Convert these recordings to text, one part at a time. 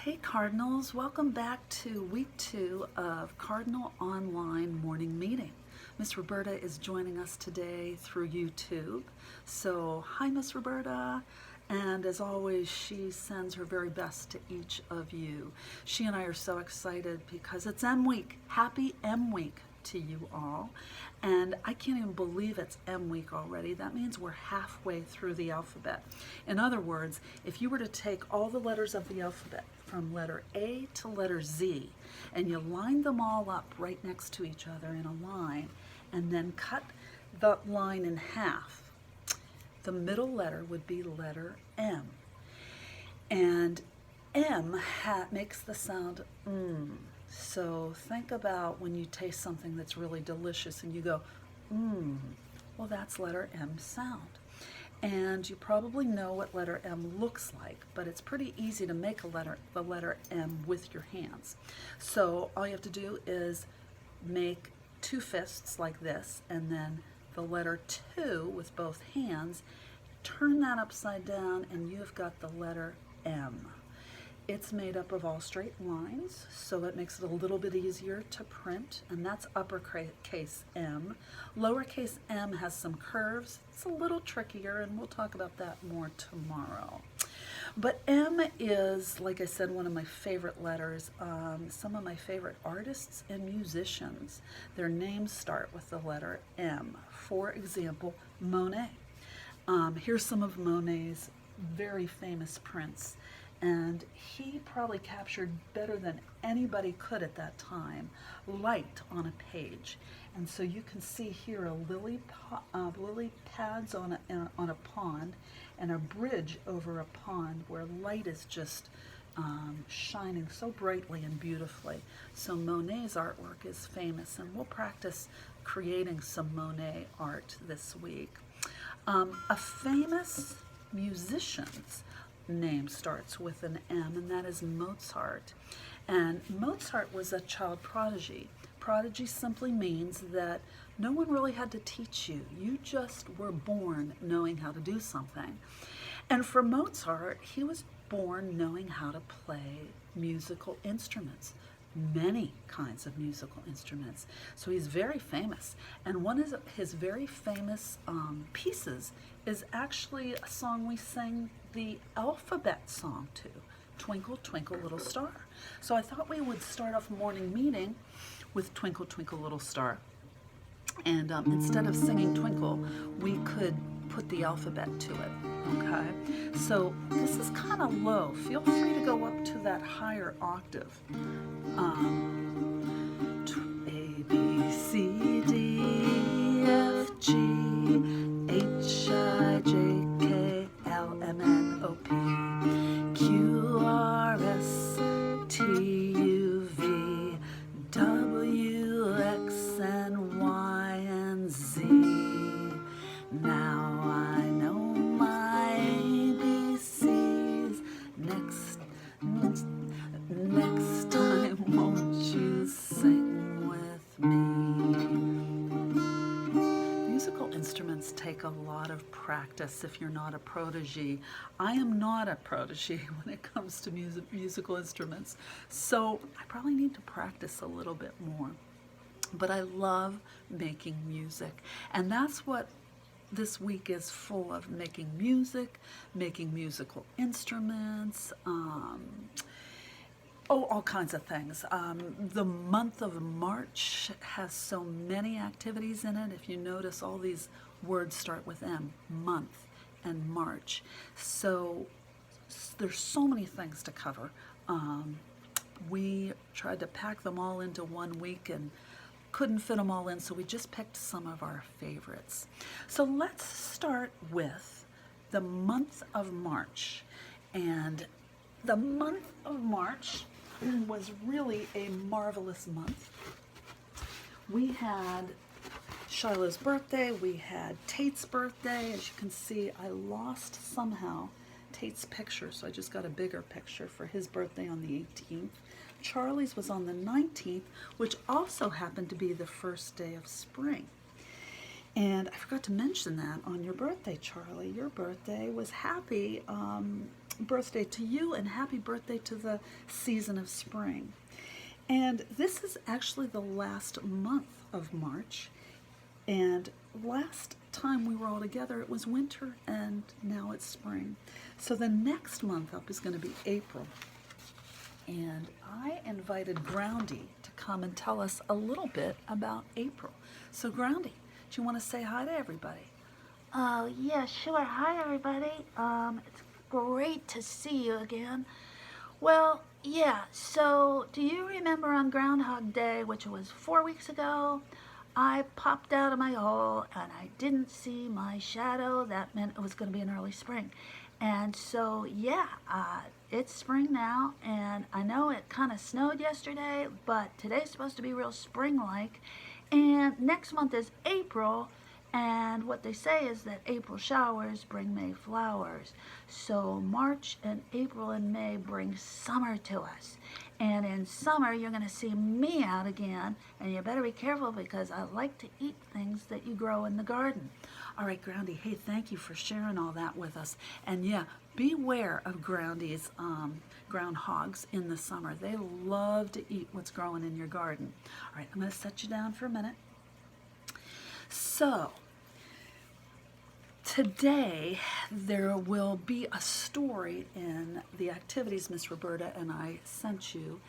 Hey Cardinals, welcome back to week 2 of Cardinal Online Morning Meeting. Miss Roberta is joining us today through YouTube. So hi Miss Roberta, and as always she sends her very best to each of you. She and I are so excited because it's M Week. Happy M Week to you all, and I can't even believe it's M week already. That means we're halfway through the alphabet. In other words, if you were to take all the letters of the alphabet from letter A to letter Z and you line them all up right next to each other in a line and then cut the line in half, the middle letter would be letter M, and M makes the sound So think about when you taste something that's really delicious and you go, well, that's letter M sound. And you probably know what letter M looks like, but it's pretty easy to make the letter M with your hands. So all you have to do is make two fists like this, and then the letter 2 with both hands, turn that upside down, and you've got the letter M. It's made up of all straight lines, so it makes it a little bit easier to print, and that's uppercase M. Lowercase m has some curves. It's a little trickier, and we'll talk about that more tomorrow. But M is, like I said, one of my favorite letters. Some of my favorite artists and musicians, their names start with the letter M. For example, Monet. Here's some of Monet's very famous prints. And he probably captured better than anybody could at that time light on a page. And so you can see here a lily pads on a pond, and a bridge over a pond where light is just shining so brightly and beautifully. So Monet's artwork is famous, and we'll practice creating some Monet art this week. A famous musician's name starts with an M, and that is Mozart. And Mozart was a child prodigy. Prodigy simply means that no one really had to teach you. You just were born knowing how to do something. And for Mozart, he was born knowing how to play musical instruments, many kinds of musical instruments. So he's very famous, and one of his very famous pieces is actually a song we sang the alphabet song to, Twinkle Twinkle Little Star. So I thought we would start off morning meeting with Twinkle Twinkle Little Star, and instead of singing Twinkle, we could put the alphabet to it. Okay, so this is kind of low. Feel free to go up to that higher octave. A, B, C, D, F, G, H, I, J, K, L, M, N, O, P, Q, R, S, T, U, V, W, X, and Y, and Z. Now I know my ABCs. Next time, won't you sing with me? Musical instruments take a lot of practice if you're not a prodigy. I am not a prodigy when it comes to musical instruments, so I probably need to practice a little bit more. But I love making music, and that's what this week is full of: making music, making musical instruments, all kinds of things. The month of March has so many activities in it. If you notice, all these words start with M, month and March. So there's so many things to cover. We tried to pack them all into 1 week and couldn't fit them all in, so we just picked some of our favorites. So let's start with the month of March. And the month of March was really a marvelous month. We had Shiloh's birthday, we had Tate's birthday. As you can see, I lost somehow Tate's picture, so I just got a bigger picture for his birthday on the 18th. Charlie's was on the 19th, which also happened to be the first day of spring. And I forgot to mention that on your birthday, Charlie. Your birthday was happy birthday to you, and happy birthday to the season of spring. And this is actually the last month of March. And last time we were all together, it was winter, and now it's spring. So the next month up is going to be April. And I invited Groundy to come and tell us a little bit about April. So Groundy, do you want to say hi to everybody? Oh, yeah, sure. Hi, everybody. It's great to see you again. Well, yeah, so do you remember on Groundhog Day, which was 4 weeks ago, I popped out of my hole and I didn't see my shadow? That meant it was going to be an early spring. And so, yeah, it's spring now, and I know it kind of snowed yesterday, but today's supposed to be real spring-like. And next month is April, and what they say is that April showers bring May flowers. So March and April and May bring summer to us. And in summer, you're going to see me out again, and you better be careful because I like to eat things that you grow in the garden. All right, Groundy, hey, thank you for sharing all that with us. And yeah, beware of Groundy's groundhogs in the summer. They love to eat what's growing in your garden. All right, I'm going to set you down for a minute. So, today there will be a story in the activities Miss Roberta and I sent you,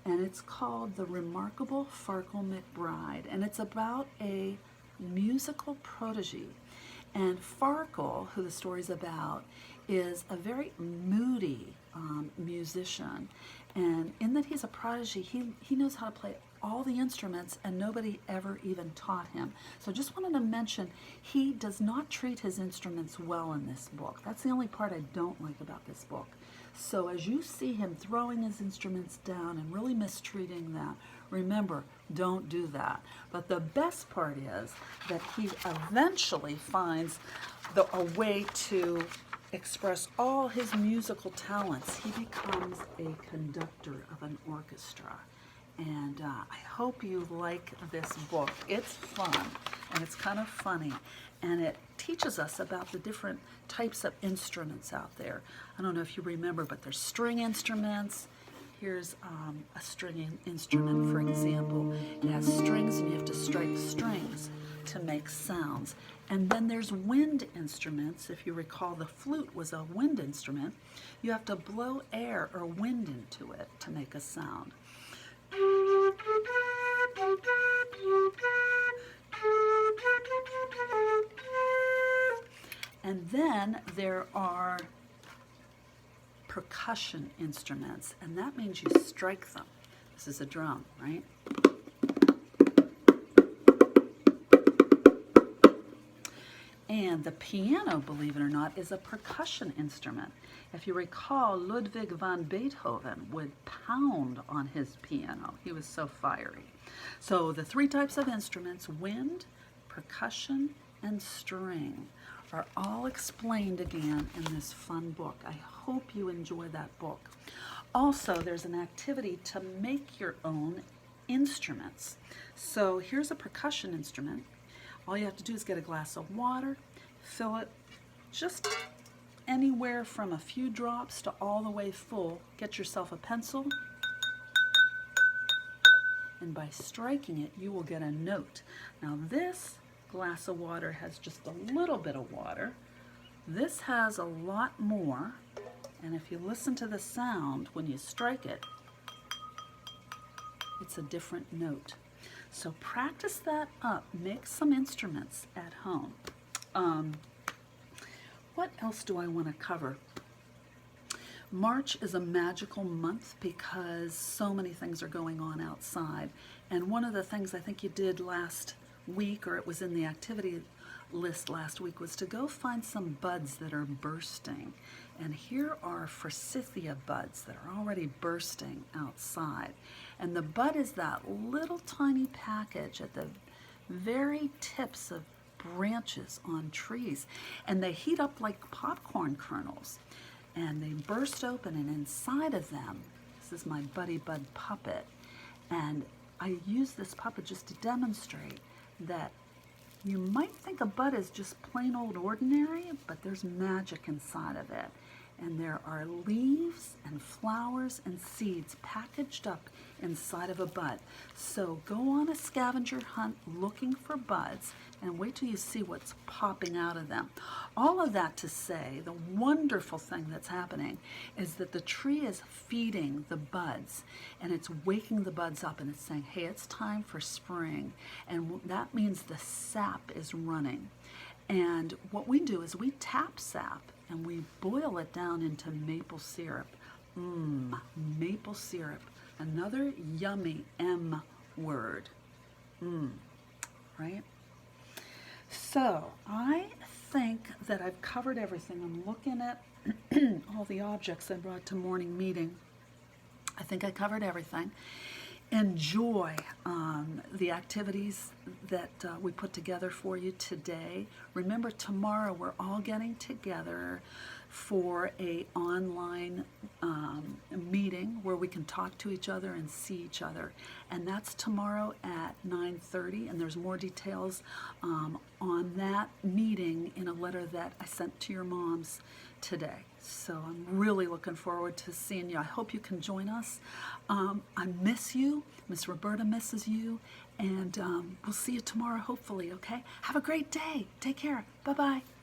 and it's called The Remarkable Farkle McBride, and it's about a musical prodigy. And Farkle, who the story's about, is a very moody musician, and in that he's a prodigy, he knows how to play all the instruments, and nobody ever even taught him. So just wanted to mention, he does not treat his instruments well in this book. That's the only part I don't like about this book. So as you see him throwing his instruments down and really mistreating them, remember, don't do that. But the best part is that he eventually finds a way to express all his musical talents. He becomes a conductor of an orchestra. And I hope you like this book. It's fun, and it's kind of funny, and it teaches us about the different types of instruments out there. I don't know if you remember, but there's string instruments. Here's a string instrument, for example. It has strings, and you have to strike strings to make sounds. And then there's wind instruments. If you recall, the flute was a wind instrument. You have to blow air or wind into it to make a sound. And then there are percussion instruments, and that means you strike them. This is a drum, right? And the piano, believe it or not, is a percussion instrument. If you recall, Ludwig van Beethoven would pound on his piano. He was so fiery. So the three types of instruments, wind, percussion, and string, are all explained again in this fun book. I hope you enjoy that book. Also, there's an activity to make your own instruments. So here's a percussion instrument. All you have to do is get a glass of water, fill it just anywhere from a few drops to all the way full. Get yourself a pencil, and by striking it, you will get a note. Now this glass of water has just a little bit of water. This has a lot more, and if you listen to the sound when you strike it, it's a different note. So practice that up. Make some instruments at home. What else do I want to cover? March is a magical month because so many things are going on outside. And one of the things I think you did last week, or it was in the activity list last week, was to go find some buds that are bursting. And here are forsythia buds that are already bursting outside. And the bud is that little tiny package at the very tips of branches on trees, and they heat up like popcorn kernels, and they burst open, and inside of them, this is my Buddy Bud puppet, and I use this puppet just to demonstrate that you might think a bud is just plain old ordinary, but there's magic inside of it. and there are leaves and flowers and seeds packaged up inside of a bud. So go on a scavenger hunt looking for buds and wait till you see what's popping out of them. All of that to say, the wonderful thing that's happening is that the tree is feeding the buds, and it's waking the buds up, and it's saying, hey, it's time for spring. And that means the sap is running. And what we do is we tap sap and we boil it down into maple syrup. Maple syrup. Another yummy M word. Right? So I think that I've covered everything. I'm looking at all the objects I brought to morning meeting. I think I covered everything. Enjoy the activities that we put together for you today. Remember, tomorrow we're all getting together for a online meeting where we can talk to each other and see each other, and that's tomorrow at 9:30. And there's more details on that meeting in a letter that I sent to your moms today. So I'm really looking forward to seeing you. I hope you can join us. I miss you. Miss Roberta misses you. And we'll see you tomorrow, hopefully, okay? Have a great day. Take care. Bye-bye.